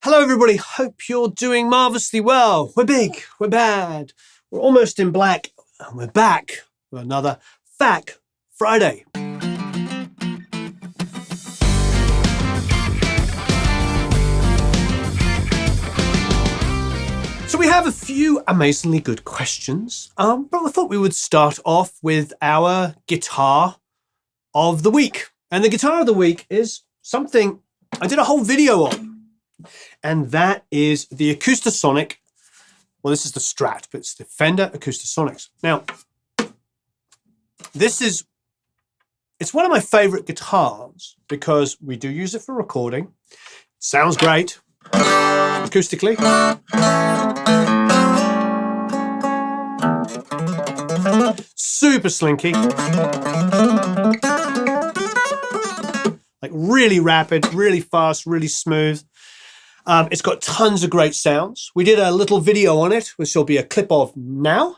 Hello, everybody. Hope you're doing marvelously well. We're big, we're bad, we're almost in black, and we're back with another Fact Friday. So we have a few amazingly good questions, but I thought we would start off with our guitar of the week. And the guitar of the week is something I did a whole video on. And that is the Acoustasonic. Well, this is the Strat, but it's the Fender Acoustasonics. Now, it's one of my favorite guitars because we do use it for recording. It sounds great acoustically. Super slinky. Like really rapid, really fast, really smooth. It's got tons of great sounds. We did a little video on it, which will be a clip of now.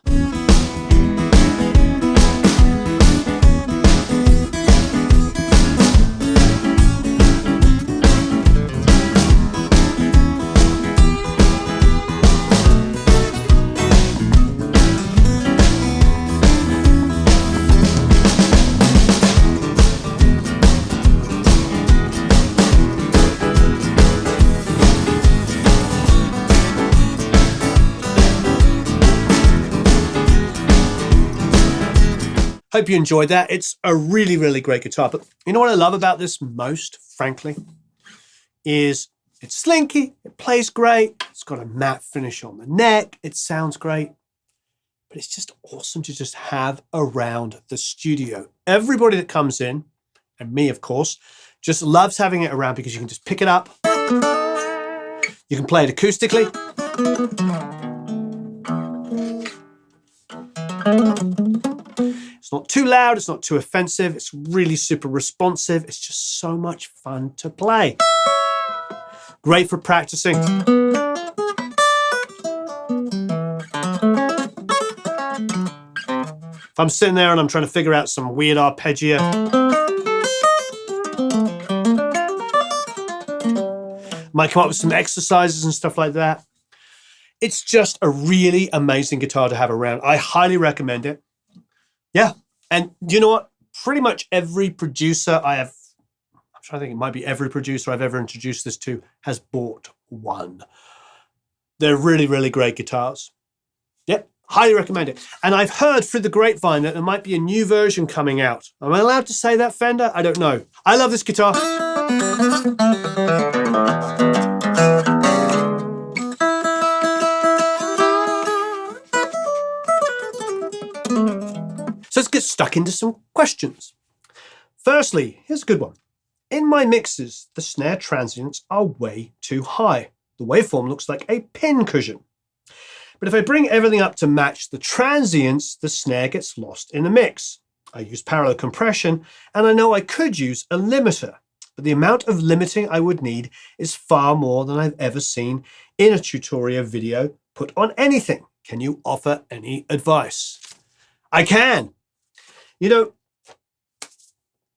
Hope you enjoyed that. It's a really, really great guitar. But you know what I love about this most, frankly, is it's slinky, it plays great, it's got a matte finish on the neck, it sounds great, but it's just awesome to just have around the studio. Everybody that comes in, and me, of course, just loves having it around because you can just pick it up, you can play it acoustically, it's not too loud, it's not too offensive, it's really super responsive, it's just so much fun to play. Great for practicing. If I'm sitting there and I'm trying to figure out some weird arpeggio, might come up with some exercises and stuff like that. It's just a really amazing guitar to have around. I highly recommend it. Yeah, and you know what? Pretty much every producer I'm trying to think, it might be every producer I've ever introduced this to has bought one. They're really, really great guitars. Yep, highly recommend it. And I've heard through the grapevine that there might be a new version coming out. Am I allowed to say that, Fender? I don't know. I love this guitar. So let's get stuck into some questions. Firstly, here's a good one. In my mixes, the snare transients are way too high. The waveform looks like a pin cushion. But if I bring everything up to match the transients, the snare gets lost in the mix. I use parallel compression, and I know I could use a limiter, but the amount of limiting I would need is far more than I've ever seen in a tutorial video put on anything. Can you offer any advice? I can. You know,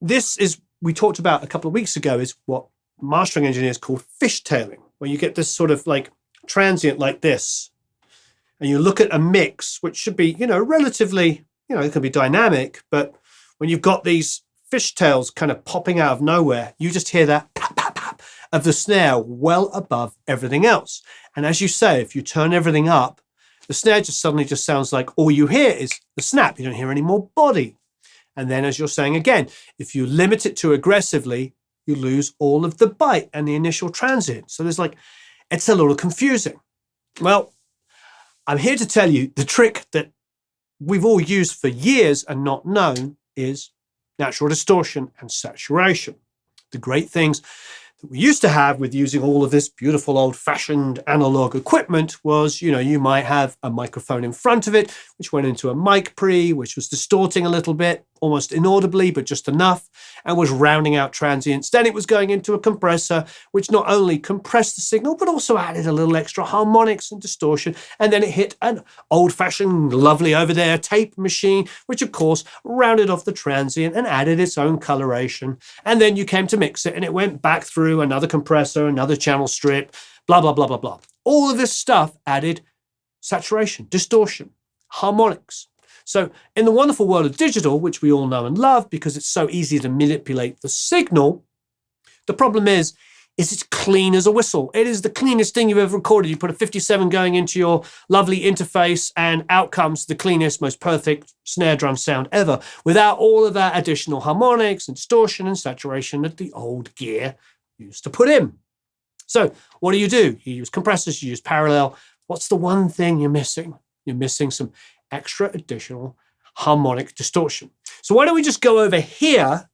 this is, we talked about a couple of weeks ago, is what mastering engineers call fishtailing, where you get this sort of like transient like this, and you look at a mix, which should be, relatively, it can be dynamic, but when you've got these fishtails kind of popping out of nowhere, you just hear that pop, pop, pop of the snare well above everything else. And as you say, if you turn everything up, the snare just suddenly just sounds like all you hear is the snap. You don't hear any more body. And then, as you're saying again, if you limit it too aggressively, you lose all of the bite and the initial transient. So it's a little confusing. Well, I'm here to tell you the trick that we've all used for years and not known is natural distortion and saturation. The great things that we used to have with using all of this beautiful old-fashioned analog equipment was, you might have a microphone in front of it, which went into a mic pre, which was distorting a little bit, almost inaudibly, but just enough, and was rounding out transients. Then it was going into a compressor, which not only compressed the signal, but also added a little extra harmonics and distortion. And then it hit an old-fashioned, lovely over there tape machine, which of course rounded off the transient and added its own coloration. And then you came to mix it, and it went back through another compressor, another channel strip, blah, blah, blah, blah, blah. All of this stuff added saturation, distortion, harmonics. So in the wonderful world of digital, which we all know and love because it's so easy to manipulate the signal, the problem is it's clean as a whistle. It is the cleanest thing you've ever recorded. You put a 57 going into your lovely interface and out comes the cleanest, most perfect snare drum sound ever without all of that additional harmonics and distortion and saturation that the old gear used to put in. So what do? You use compressors, you use parallel. What's the one thing you're missing? You're missing some extra additional harmonic distortion. So why don't we just go over here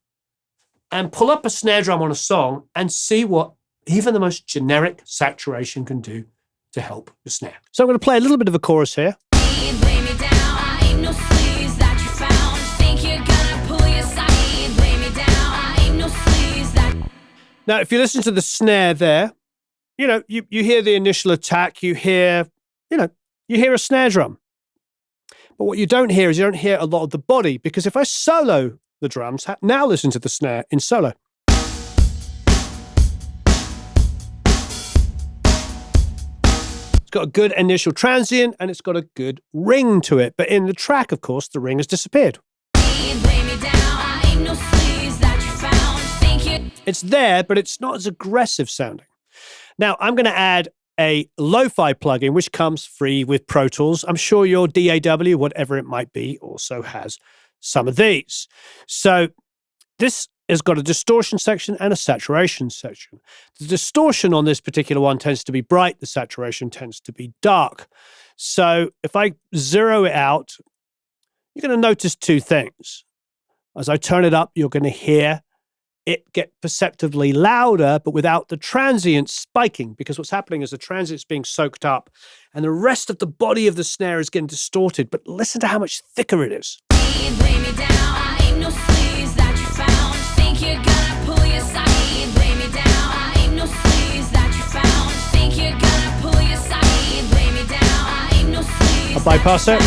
and pull up a snare drum on a song and see what even the most generic saturation can do to help the snare. So I'm going to play a little bit of a chorus here. Now, if you listen to the snare there, you hear the initial attack, you hear a snare drum. But what you don't hear is you don't hear a lot of the body, because if I solo the drums, now listen to the snare in solo. It's got a good initial transient and it's got a good ring to it. But in the track, of course, the ring has disappeared. It's there, but it's not as aggressive sounding. Now, I'm going to add a lo-fi plugin, which comes free with Pro Tools. I'm sure your DAW, whatever it might be, also has some of these. So this has got a distortion section and a saturation section. The distortion on this particular one tends to be bright. The saturation tends to be dark. So if I zero it out, you're going to notice two things. As I turn it up, you're going to hear it get perceptibly louder, but without the transient spiking, because what's happening is the transient's being soaked up and the rest of the body of the snare is getting distorted. But listen to how much thicker it is. I'll bypass it.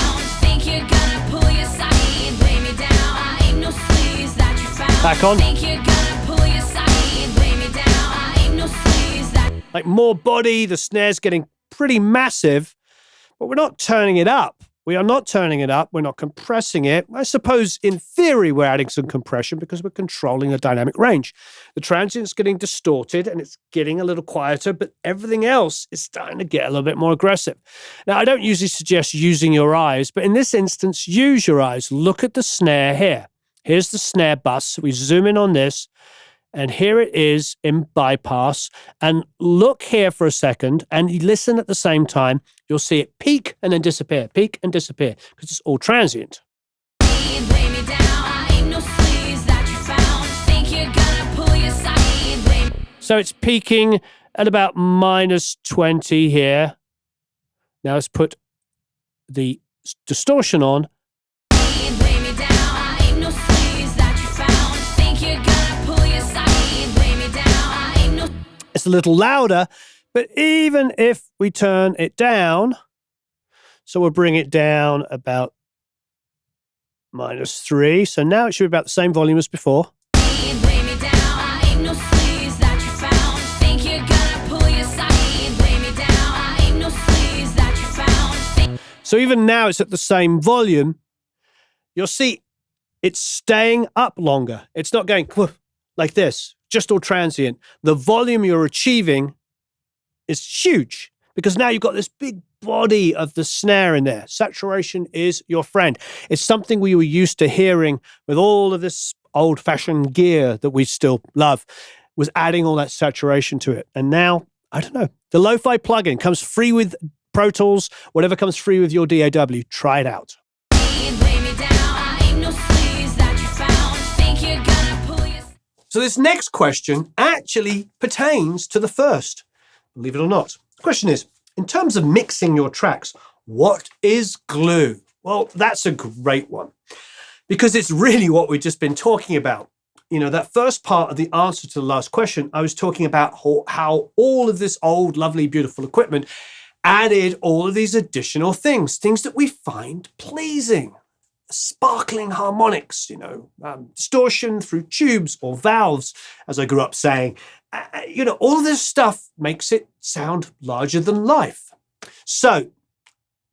Back on. Like more body, the snare's getting pretty massive, but we're not turning it up. We are not turning it up. We're not compressing it. I suppose in theory, we're adding some compression because we're controlling the dynamic range. The transient's getting distorted and it's getting a little quieter, but everything else is starting to get a little bit more aggressive. Now, I don't usually suggest using your eyes, but in this instance, use your eyes. Look at the snare here. Here's the snare bus. We zoom in on this. And here it is in bypass. And look here for a second and you listen at the same time. You'll see it peak and then disappear, peak and disappear, because it's all transient. So it's peaking at about -20 here. Now let's put the distortion on. It's a little louder, but even if we turn it down, so we'll bring it down about -3. So now it should be about the same volume as before. So even now it's at the same volume. You'll see it's staying up longer. It's not going like this. Just all transient. The volume you're achieving is huge because now you've got this big body of the snare in there. Saturation is your friend. It's something we were used to hearing with all of this old-fashioned gear that we still love, was adding all that saturation to it. And now, I don't know, the lo-fi plugin comes free with Pro Tools, whatever comes free with your DAW. Try it out. So this next question actually pertains to the first, believe it or not. The question is, in terms of mixing your tracks, what is glue? Well, that's a great one because it's really what we've just been talking about. You know, that first part of the answer to the last question, I was talking about how all of this old, lovely, beautiful equipment added all of these additional things that we find pleasing. sparkling harmonics, distortion through tubes or valves, as I grew up saying. All of this stuff makes it sound larger than life. So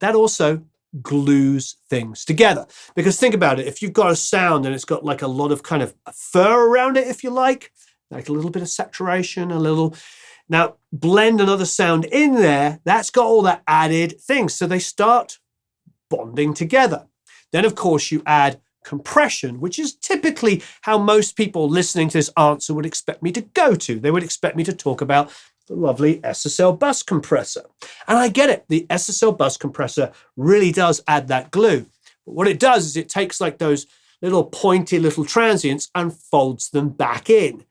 that also glues things together. Because think about it, if you've got a sound and it's got like a lot of kind of fur around it, if you like a little bit of saturation, now blend another sound in there, that's got all that added things. So they start bonding together. Then, of course, you add compression, which is typically how most people listening to this answer would expect me to go to. They would expect me to talk about the lovely SSL bus compressor. And I get it. The SSL bus compressor really does add that glue. But what it does is it takes like those little pointy little transients and folds them back in.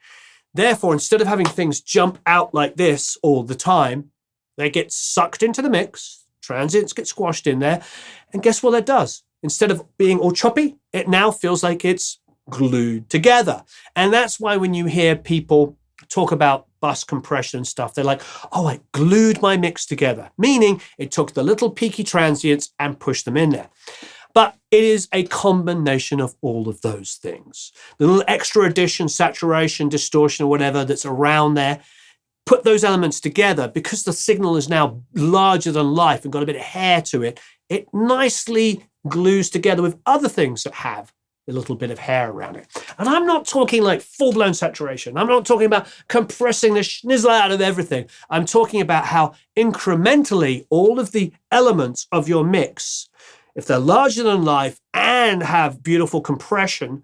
Therefore, instead of having things jump out like this all the time, they get sucked into the mix, transients get squashed in there, and guess what that does? Instead of being all choppy, it now feels like it's glued together. And that's why when you hear people talk about bus compression and stuff, they're like, oh, I glued my mix together, meaning it took the little peaky transients and pushed them in there. But it is a combination of all of those things. The little extra addition, saturation, distortion, or whatever that's around there, put those elements together because the signal is now larger than life and got a bit of hair to it. It nicely glues together with other things that have a little bit of hair around it. And I'm not talking like full-blown saturation. I'm not talking about compressing the schnizzle out of everything. I'm talking about how incrementally all of the elements of your mix, if they're larger than life and have beautiful compression,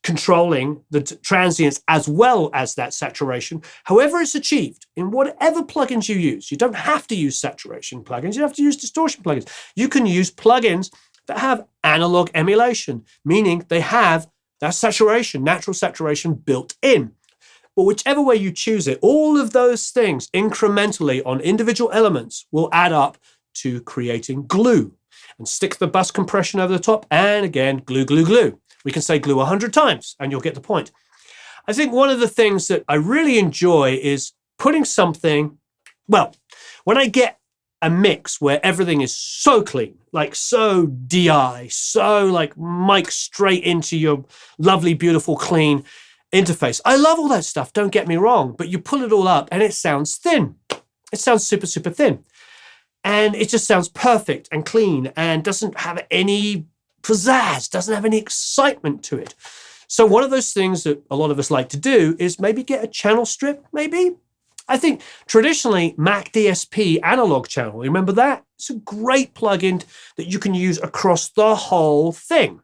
controlling the transients as well as that saturation, however it's achieved in whatever plugins you use. You don't have to use saturation plugins. You have to use distortion plugins. You can use plugins that have analog emulation, meaning they have that saturation, natural saturation built in. But whichever way you choose it, all of those things incrementally on individual elements will add up to creating glue. And stick the bus compression over the top, and again, glue, glue, glue. We can say glue 100 times, and you'll get the point. I think one of the things that I really enjoy is putting something, when I get a mix where everything is so clean, like so DI, so like mic straight into your lovely, beautiful, clean interface. I love all that stuff, don't get me wrong, but you pull it all up and it sounds thin. It sounds super, super thin. And it just sounds perfect and clean and doesn't have any pizzazz, doesn't have any excitement to it. So one of those things that a lot of us like to do is maybe get a channel strip, maybe. I think traditionally Mac DSP analog channel, remember that? It's a great plugin that you can use across the whole thing.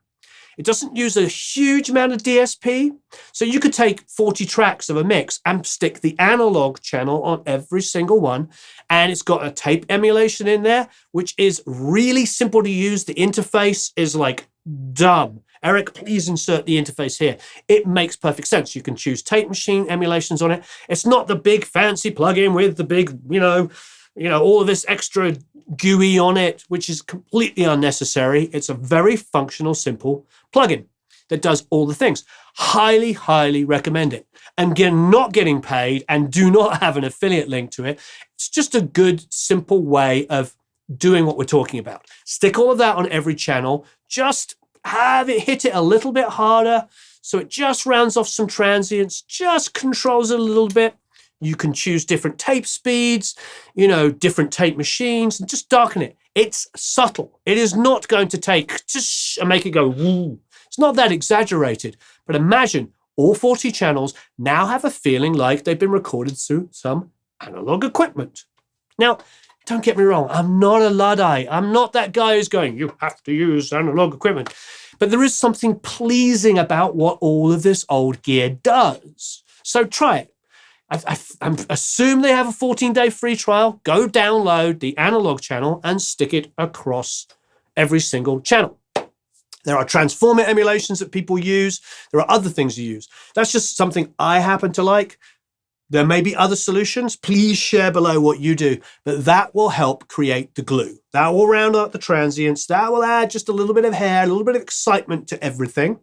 It doesn't use a huge amount of DSP, so you could take 40 tracks of a mix and stick the analog channel on every single one, and it's got a tape emulation in there, which is really simple to use. The interface is like dumb. Eric, please insert the interface here. It makes perfect sense. You can choose tape machine emulations on it. It's not the big fancy plugin with the big, all of this extra GUI on it, which is completely unnecessary. It's a very functional, simple plugin that does all the things. Highly, highly recommend it. And again, not getting paid and do not have an affiliate link to it. It's just a good, simple way of doing what we're talking about. Stick all of that on every channel. Just have it hit it a little bit harder so it just rounds off some transients, just controls it a little bit. You can choose different tape speeds, different tape machines, and just darken it. It's subtle. It is not going to take just and make it go woo. It's not that exaggerated. But imagine all 40 channels now have a feeling like they've been recorded through some analog equipment. Now, don't get me wrong. I'm not a Luddite. I'm not that guy who's going, you have to use analog equipment. But there is something pleasing about what all of this old gear does. So try it. I assume they have a 14-day free trial. Go download the analog channel and stick it across every single channel. There are transformer emulations that people use. There are other things you use. That's just something I happen to like. There may be other solutions. Please share below what you do. But that will help create the glue. That will round out the transients. That will add just a little bit of hair, a little bit of excitement to everything.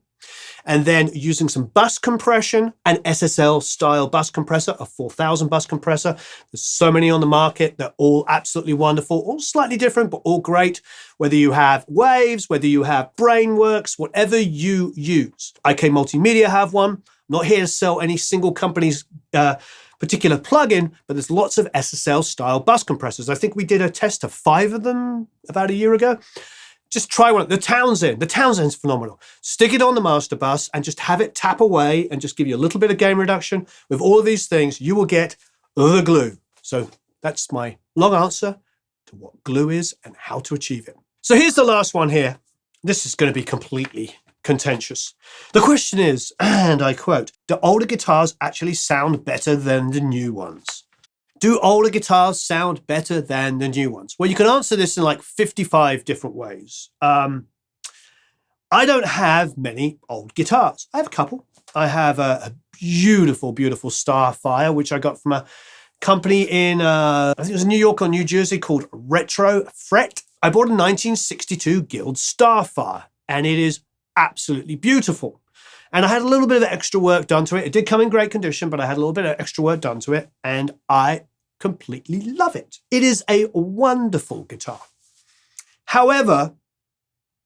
and then using some bus compression, an SSL style bus compressor, a 4000 bus compressor. There's so many on the market. They're all absolutely wonderful, all slightly different, but all great. Whether you have Waves, whether you have Brainworks, whatever you use. IK Multimedia have one. I'm not here to sell any single company's particular plugin, but there's lots of SSL style bus compressors. I think we did a test of 5 of them about a year ago. Just try one. The Townsend's phenomenal. Stick it on the master bus and just have it tap away and just give you a little bit of gain reduction. With all of these things, you will get the glue. So that's my long answer to what glue is and how to achieve it. So here's the last one here. This is going to be completely contentious. The question is, and I quote, do older guitars actually sound better than the new ones? Do older guitars sound better than the new ones? Well, you can answer this in like 55 different ways. I don't have many old guitars. I have a couple. I have a beautiful, beautiful Starfire, which I got from a company in, I think it was New York or New Jersey, called Retro Fret. I bought a 1962 Guild Starfire, and it is absolutely beautiful. And I had a little bit of extra work done to it. It did come in great condition, but I had a little bit of extra work done to it, and I completely love it. It is a wonderful guitar. However,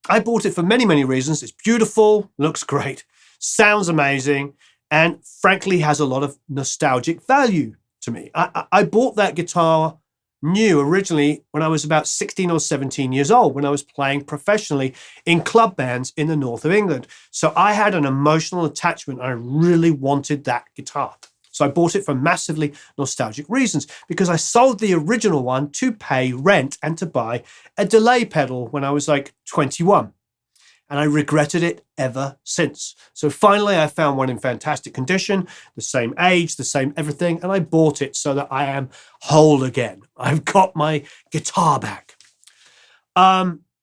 I bought it for many, many reasons. It's beautiful, looks great, sounds amazing, and frankly has a lot of nostalgic value to me. I bought that guitar new originally when I was about 16 or 17 years old, when I was playing professionally in club bands in the north of England. So I had an emotional attachment. I really wanted that guitar. So I bought it for massively nostalgic reasons, because I sold the original one to pay rent and to buy a delay pedal when I was like 21. And I regretted it ever since. So finally, I found one in fantastic condition, the same age, the same everything, and I bought it so that I am whole again. I've got my guitar back.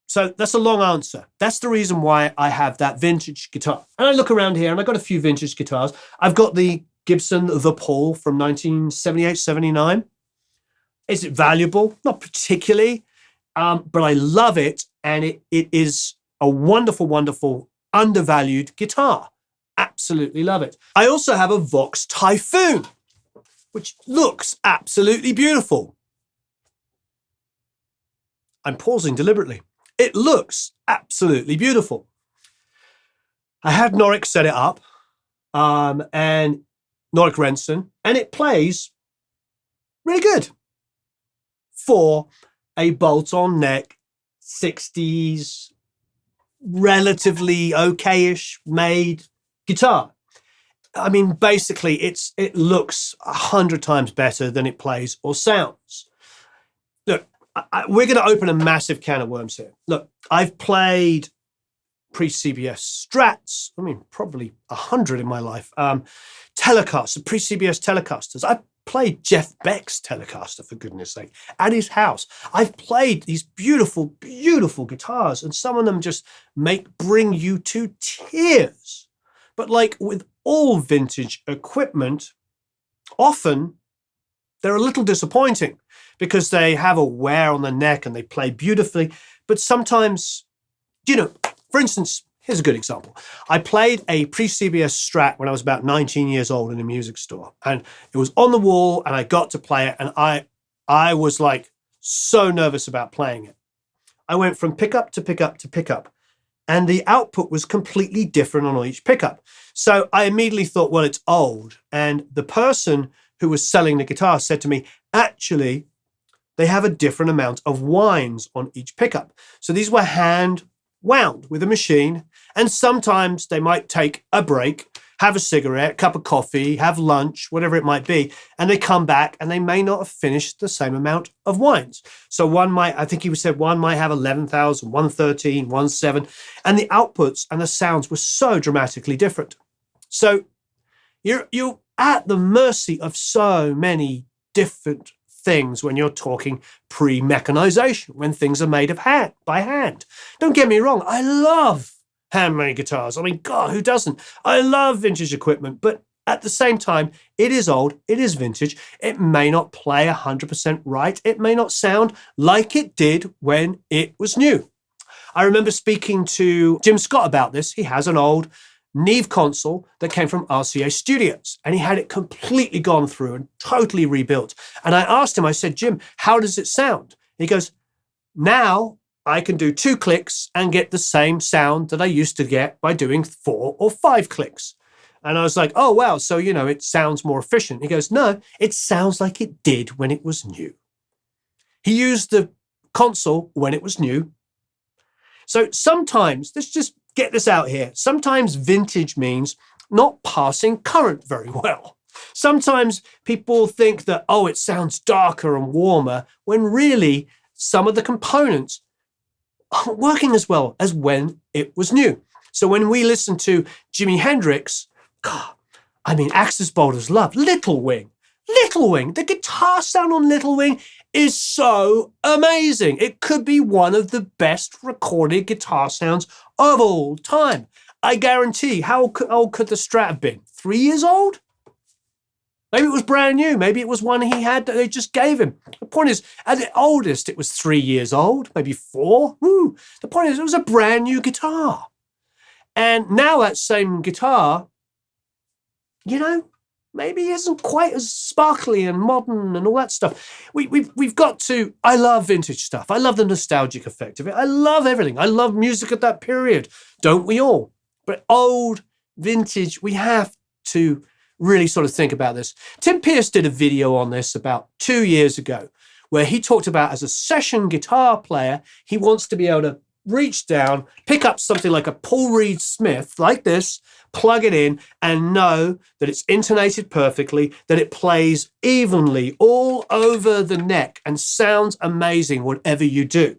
So that's a long answer. That's the reason why I have that vintage guitar. And I look around here, and I've got a few vintage guitars. I've got the Gibson The Paul from 1978-79. Is it valuable? Not particularly, but I love it, and it is a wonderful, wonderful, undervalued guitar. Absolutely love it. I also have a Vox Typhoon, which looks absolutely beautiful. I'm pausing deliberately. It looks absolutely beautiful. I had Norik set it up, and Norik Renson, and it plays really good for a bolt-on neck 60s, relatively okay-ish made guitar. I mean, basically, it looks 100 times better than it plays or sounds. Look, we're going to open a massive can of worms here. Look, I've played pre-CBS Strats, I mean, probably 100 in my life. Telecasters, pre-CBS Telecasters. I've played Jeff Beck's Telecaster, for goodness sake, at his house. I've played these beautiful, beautiful guitars, and some of them just bring you to tears. But like with all vintage equipment, often they're a little disappointing because they have a wear on the neck and they play beautifully. But sometimes, for instance, here's a good example. I played a pre-CBS Strat when I was about 19 years old in a music store, and it was on the wall, and I got to play it, and I was like so nervous about playing it. I went from pickup to pickup to pickup, and the output was completely different on each pickup. So I immediately thought, well, it's old. And the person who was selling the guitar said to me, actually, they have a different amount of winds on each pickup. So these were hand wound with a machine, and sometimes they might take a break, have a cigarette, cup of coffee, have lunch, whatever it might be, and they come back and they may not have finished the same amount of winds. So one might, I think he said one might have 11,000, 113, 17, and the outputs and the sounds were so dramatically different. So you're at the mercy of so many different things when you're talking pre-mechanization, when things are made by hand. Don't get me wrong, I love handmade guitars. I mean, God, who doesn't? I love vintage equipment, but at the same time, it is old, it is vintage. It may not play 100% right. It may not sound like it did when it was new. I remember speaking to Jim Scott about this. He has an old Neve console that came from RCA Studios, and he had it completely gone through and totally rebuilt. And I asked him, I said, Jim, how does it sound? He goes, now I can do 2 clicks and get the same sound that I used to get by doing 4 or 5 clicks. And I was like, oh, wow. So, it sounds more efficient. He goes, no, it sounds like it did when it was new. He used the console when it was new. So sometimes, let's just get this out here. Sometimes vintage means not passing current very well. Sometimes people think that, oh, it sounds darker and warmer, when really some of the components aren't working as well as when it was new. So when we listen to Jimi Hendrix, God, Axis Boulder's Love, Little Wing, the guitar sound on Little Wing is so amazing. It could be one of the best recorded guitar sounds of all time. I guarantee, how old could the Strat have been? 3 years old? Maybe it was brand new. Maybe it was one he had that they just gave him. The point is, at the oldest, it was 3 years old, maybe 4. Woo. The point is, it was a brand new guitar. And now that same guitar, maybe isn't quite as sparkly and modern and all that stuff. We've got to, I love vintage stuff. I love the nostalgic effect of it. I love everything. I love music at that period. Don't we all? But old, vintage, we have to really sort of think about this. Tim Pierce did a video on this about 2 years ago, where he talked about, as a session guitar player, he wants to be able to reach down, pick up something like a Paul Reed Smith, like this, plug it in, and know that it's intonated perfectly, that it plays evenly all over the neck and sounds amazing whatever you do.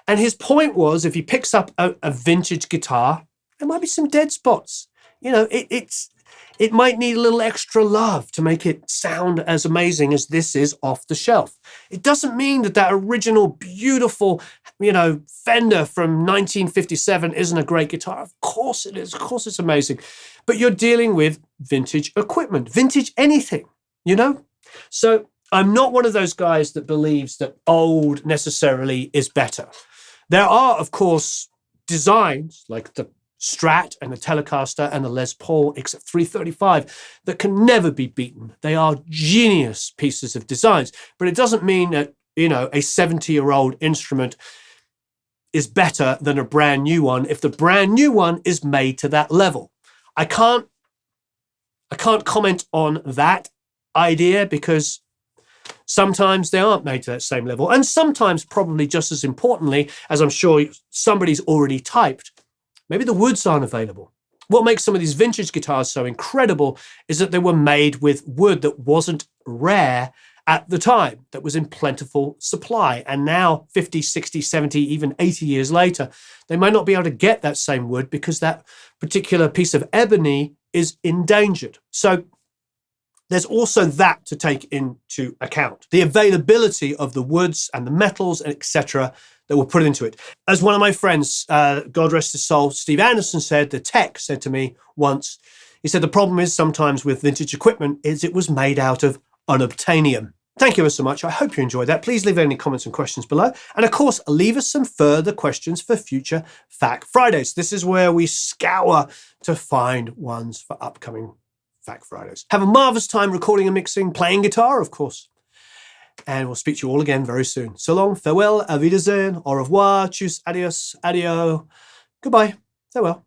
And his point was, if he picks up a vintage guitar, there might be some dead spots. It might need a little extra love to make it sound as amazing as this is off the shelf. It doesn't mean that original beautiful, Fender from 1957 isn't a great guitar. Of course it is. Of course it's amazing. But you're dealing with vintage equipment, vintage anything, So I'm not one of those guys that believes that old necessarily is better. There are, of course, designs like the Strat and the Telecaster and the Les Paul XF335 that can never be beaten. They are genius pieces of designs, but it doesn't mean that, a 70-year-old instrument is better than a brand new one if the brand new one is made to that level. I can't comment on that idea, because sometimes they aren't made to that same level. And sometimes, probably just as importantly, as I'm sure somebody's already typed, maybe the woods aren't available. What makes some of these vintage guitars so incredible is that they were made with wood that wasn't rare at the time, that was in plentiful supply. And now, 50, 60, 70, even 80 years later, they might not be able to get that same wood because that particular piece of ebony is endangered. So there's also that to take into account. The availability of the woods and the metals, etc., that were put into it. As one of my friends, God rest his soul, Steve Anderson said, the tech said to me once, he said, the problem is sometimes with vintage equipment is it was made out of unobtainium. Thank you ever so much. I hope you enjoyed that. Please leave any comments and questions below. And of course, leave us some further questions for future FAQ Fridays. This is where we scour to find ones for upcoming FAQ Fridays. Have a marvelous time recording and mixing, playing guitar, of course. And we'll speak to you all again very soon. So long, farewell, auf Wiedersehen, au revoir, tschüss, adios, adio, goodbye, farewell.